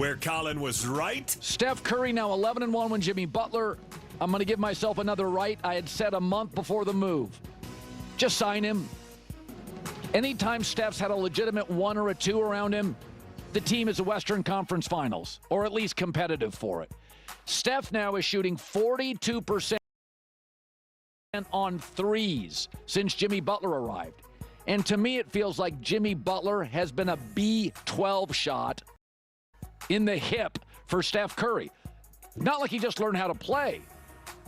Where Colin was right. Steph Curry now 11-1 when Jimmy Butler. I'm going to give myself another right. I had said a month before the move. Just sign him. Anytime Steph's had a legitimate 1 or a 2 around him, the team is a Western Conference Finals, or at least competitive for it. Steph now is shooting 42% on threes since Jimmy Butler arrived. And to me, it feels like Jimmy Butler has been a B12 shot in the hip for Steph Curry. Not like he just learned how to play,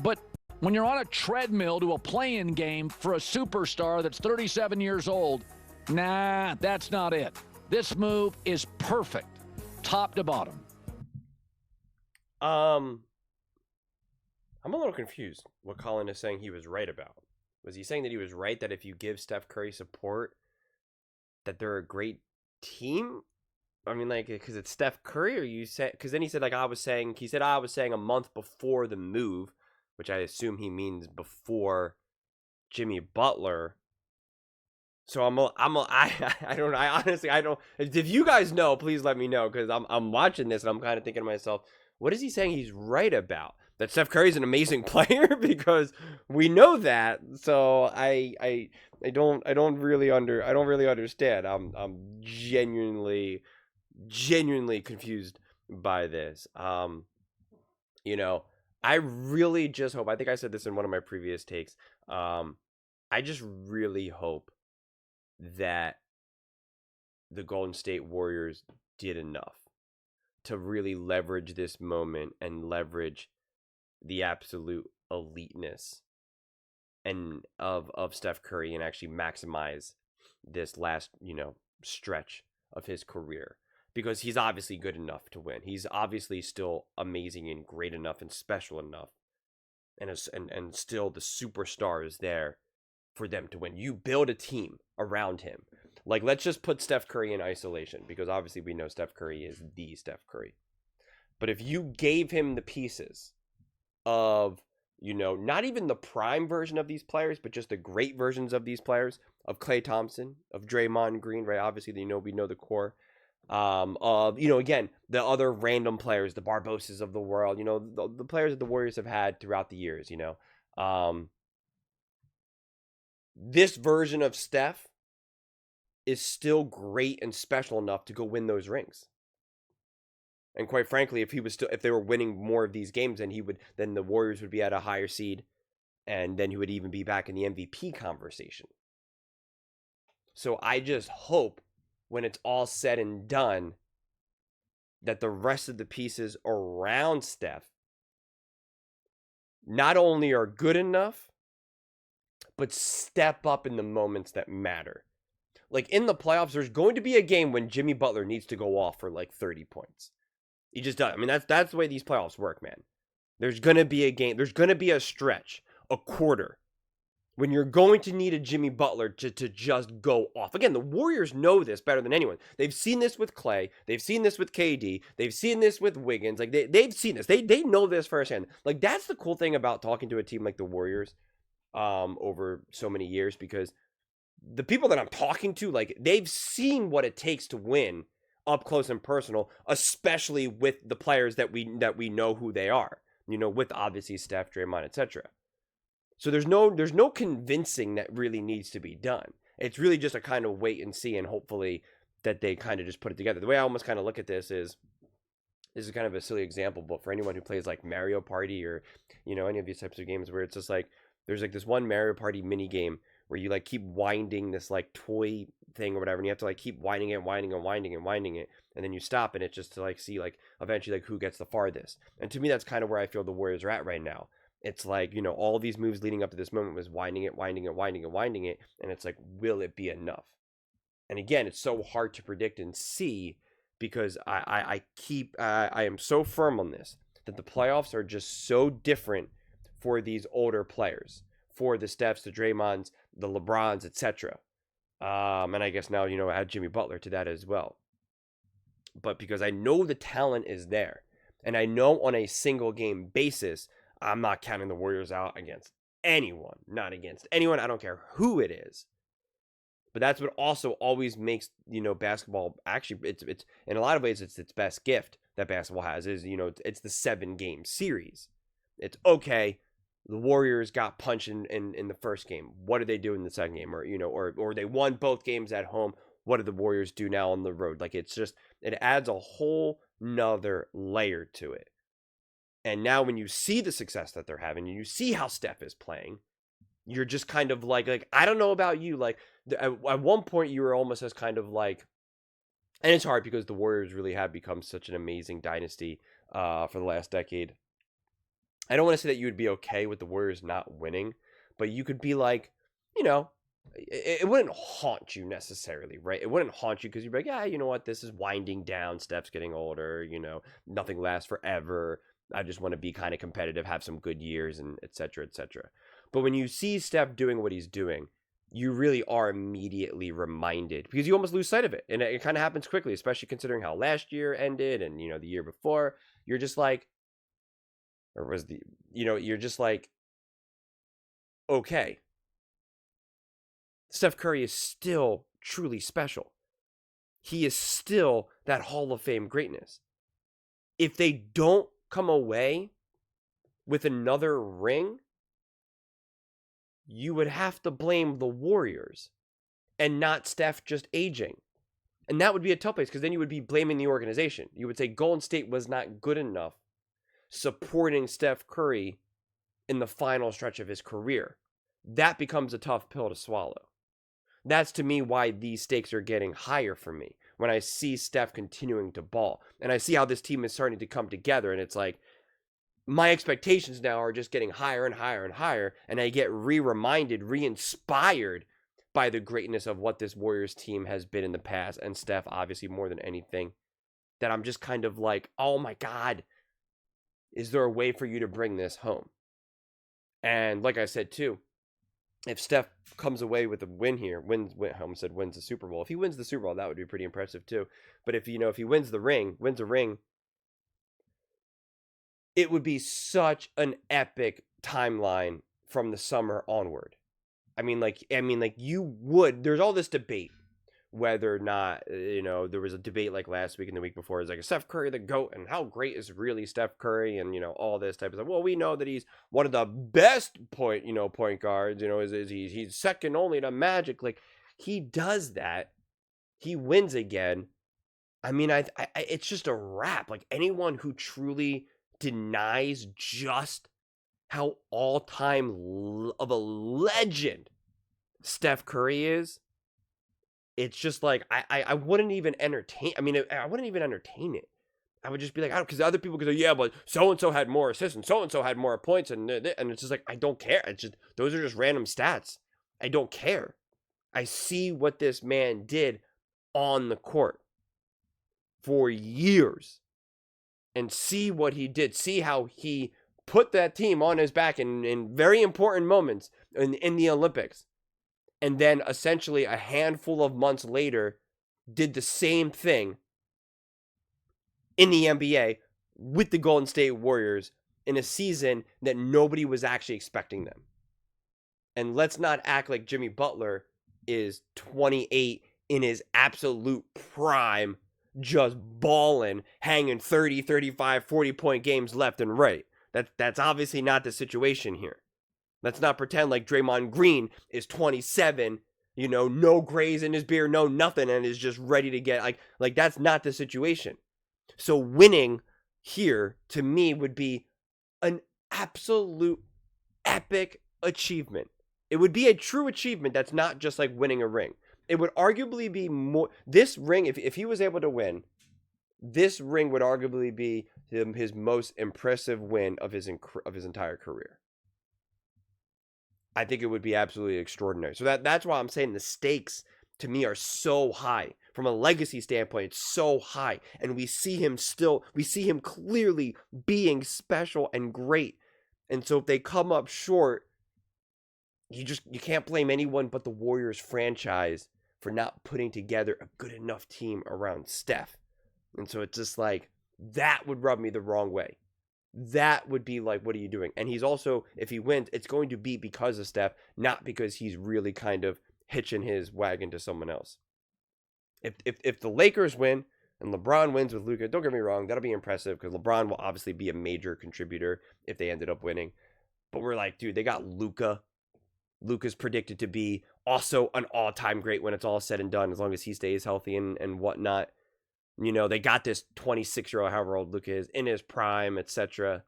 but when you're on a treadmill to a play-in game for a superstar that's 37 years old, nah, that's not it. This move is perfect, top to bottom. I'm a little confused what Colin is saying he was right about. Was he saying that he was right that if you give Steph Curry support, that they're a great team? I mean, like, because it's Steph Curry, or you said, because then he said, like, I was saying a month before the move, which I assume he means before Jimmy Butler. So I honestly don't. If you guys know, please let me know, because I'm watching this and I'm kind of thinking to myself, what is he saying he's right about? That Steph Curry's an amazing player, because we know that. So I don't really understand. I'm genuinely confused by this. You know, I really just hope, I think I said this in one of my previous takes. I just really hope that the Golden State Warriors did enough to really leverage this moment and leverage the absolute eliteness and of Steph Curry, and actually maximize this last, stretch of his career, because he's obviously good enough to win. He's obviously still amazing and great enough and special enough, and still the superstar is there for them to win. You build a team around him. Like, let's just put Steph Curry in isolation, because obviously we know Steph Curry is the Steph Curry. But if you gave him the pieces of, not even the prime version of these players, but just the great versions of these players, of Klay Thompson, of Draymond Green, right? Obviously, we know the core. Of, again, the other random players, the Barbosas of the world, the players that the Warriors have had throughout the years, this version of Steph is still great and special enough to go win those rings. And quite frankly, if they were winning more of these games, then the Warriors would be at a higher seed, and then he would even be back in the MVP conversation. So I just hope, when it's all said and done, that the rest of the pieces around Steph not only are good enough, but step up in the moments that matter. Like, in the playoffs, there's going to be a game when Jimmy Butler needs to go off for like 30 points. He just does. I mean, that's the way these playoffs work, man. There's going to be a game. There's going to be a stretch, a quarter, when you're going to need a Jimmy Butler to just go off. Again, the Warriors know this better than anyone. They've seen this with Klay. They've seen this with KD. They've seen this with Wiggins. Like, they've seen this. They know this firsthand. Like, that's the cool thing about talking to a team like the Warriors over so many years, because the people that I'm talking to, like, they've seen what it takes to win up close and personal, especially with the players that we know who they are, with obviously Steph, Draymond, etc. So there's no convincing that really needs to be done. It's really just a kind of wait and see, and hopefully that they kind of just put it together. The way I almost kind of look at this is kind of a silly example, but for anyone who plays like Mario Party, or any of these types of games where it's just like there's like this one Mario Party mini game where you like keep winding this like toy thing or whatever, and you have to like keep winding it, and then you stop, and it's just to like see like eventually like who gets the farthest. And to me, that's kind of where I feel the Warriors are at right now. It's like, all these moves leading up to this moment was winding it, and it's like, will it be enough? And again, it's so hard to predict and see, because I am so firm on this, that the playoffs are just so different for these older players, for the Stephs, the Draymonds, the LeBrons, etc. And I guess now, add Jimmy Butler to that as well. But because I know the talent is there, and I know on a single game basis, I'm not counting the Warriors out against anyone, not against anyone. I don't care who it is. But that's what also always makes, basketball, actually, it's in a lot of ways, it's its best gift, that basketball has is, it's the 7-game series. It's okay. The Warriors got punched in the first game. What do they do in the second game? Or they won both games at home. What do the Warriors do now on the road? Like, it adds a whole nother layer to it. And now when you see the success that they're having, and you see how Steph is playing, you're just kind of like, I don't know about you. Like, at one point you were almost as kind of like, and it's hard because the Warriors really have become such an amazing dynasty for the last decade. I don't want to say that you would be okay with the Warriors not winning, but you could be like, it wouldn't haunt you necessarily, right? It wouldn't haunt you because you'd be like, yeah, you know what? This is winding down. Steph's getting older. Nothing lasts forever. I just want to be kind of competitive, have some good years, and et cetera, et cetera. But when you see Steph doing what he's doing, you really are immediately reminded, because you almost lose sight of it. And it kind of happens quickly, especially considering how last year ended and, the year before. You're just like, you're just like, okay, Steph Curry is still truly special. He is still that Hall of Fame greatness. If they don't come away with another ring, you would have to blame the Warriors and not Steph just aging. And that would be a tough place, because then you would be blaming the organization. You would say Golden State was not good enough supporting Steph Curry in the final stretch of his career. That becomes a tough pill to swallow. That's, to me, why these stakes are getting higher for me. When I see Steph continuing to ball, and I see how this team is starting to come together, and it's like, my expectations now are just getting higher and higher and higher, and I get re-reminded, re-inspired by the greatness of what this Warriors team has been in the past, and Steph, obviously, more than anything, that I'm just kind of like, oh my God, is there a way for you to bring this home? And like I said, too, if Steph comes away with a win here, wins the Super Bowl. If he wins the Super Bowl, that would be pretty impressive too. But if he wins a ring, it would be such an epic timeline from the summer onward. There's all this debate whether or not, there was a debate like last week and the week before. It's like, is Steph Curry the GOAT? And how great is really Steph Curry? And, all this type of stuff. Well, we know that he's one of the best point guards, he's second only to Magic. Like, he does that. He wins again. It's just a wrap. Like, anyone who truly denies just how all-time of a legend Steph Curry is, it's just like, I wouldn't even entertain. I wouldn't even entertain it. I would just be like, because other people could say, yeah, but so-and-so had more assists and so-and-so had more points. And it's just like, I don't care. It's just, those are just random stats. I don't care. I see what this man did on the court for years, and see what he did. See how he put that team on his back in very important moments in the Olympics. And then essentially a handful of months later, did the same thing in the NBA with the Golden State Warriors in a season that nobody was actually expecting them. And let's not act like Jimmy Butler is 28 in his absolute prime, just balling, hanging 30, 35, 40-point games left and right. That's obviously not the situation here. Let's not pretend like Draymond Green is 27, no grays in his beard, no nothing, and is just ready to get, like that's not the situation. So winning here, to me, would be an absolute epic achievement. It would be a true achievement that's not just like winning a ring. It would arguably be more, this ring, if he was able to win, this ring would arguably be his most impressive win of his entire career. I think it would be absolutely extraordinary. So that's why I'm saying the stakes to me are so high. From a legacy standpoint, it's so high. And we see him clearly being special and great. And so if they come up short, you can't blame anyone but the Warriors franchise for not putting together a good enough team around Steph. And so it's just like, that would rub me the wrong way. That would be like, what are you doing? And he's also, if he wins, it's going to be because of Steph, not because he's really kind of hitching his wagon to someone else. If the Lakers win, and LeBron wins with Luka, don't get me wrong, that'll be impressive because LeBron will obviously be a major contributor if they ended up winning. But we're like, dude, they got Luka. Luka's predicted to be also an all-time great when it's all said and done, as long as he stays healthy and whatnot. You know, they got this 26-year-old, however old Luka is, in his prime, etc.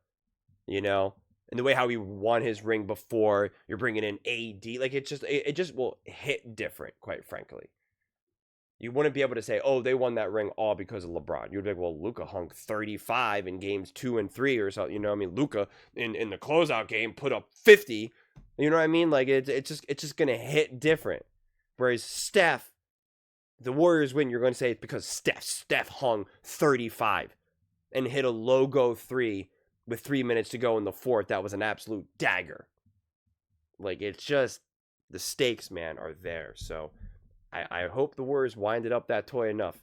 You know, and the way how he won his ring before, you're bringing in AD, like it just will hit different, quite frankly. You wouldn't be able to say, oh, they won that ring all because of LeBron. You'd be like, well, Luka hung 35 in games 2 and 3 or something. You know what I mean? Luka in the closeout game put up 50. You know what I mean? Like it's just gonna hit different. Whereas Steph, the Warriors win, you're going to say it's because Steph hung 35 and hit a logo 3 with 3 minutes to go in the fourth. That was an absolute dagger. Like, it's just, the stakes, man, are there. So I hope the Warriors winded up that toy enough,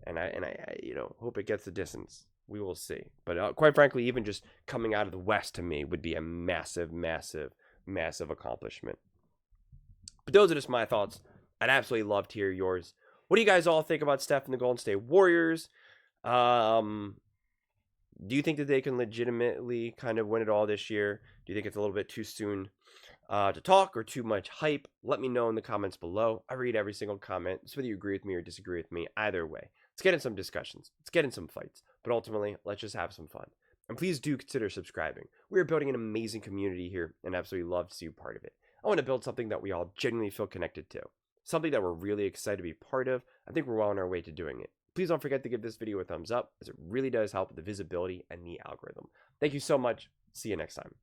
and I you know, hope it gets the distance. We will see. But quite frankly, even just coming out of the West to me would be a massive, massive, massive accomplishment. But those are just my thoughts. I'd absolutely love to hear yours. What do you guys all think about Steph and the Golden State Warriors? Do you think that they can legitimately kind of win it all this year? Do you think it's a little bit too soon to talk or too much hype? Let me know in the comments below. I read every single comment, so whether you agree with me or disagree with me, either way. Let's get in some discussions. Let's get in some fights. But ultimately, let's just have some fun. And please do consider subscribing. We are building an amazing community here, and absolutely love to see you part of it. I want to build something that we all genuinely feel connected to. Something that we're really excited to be part of. I think we're well on our way to doing it. Please don't forget to give this video a thumbs up, as it really does help with the visibility and the algorithm. Thank you so much. See you next time.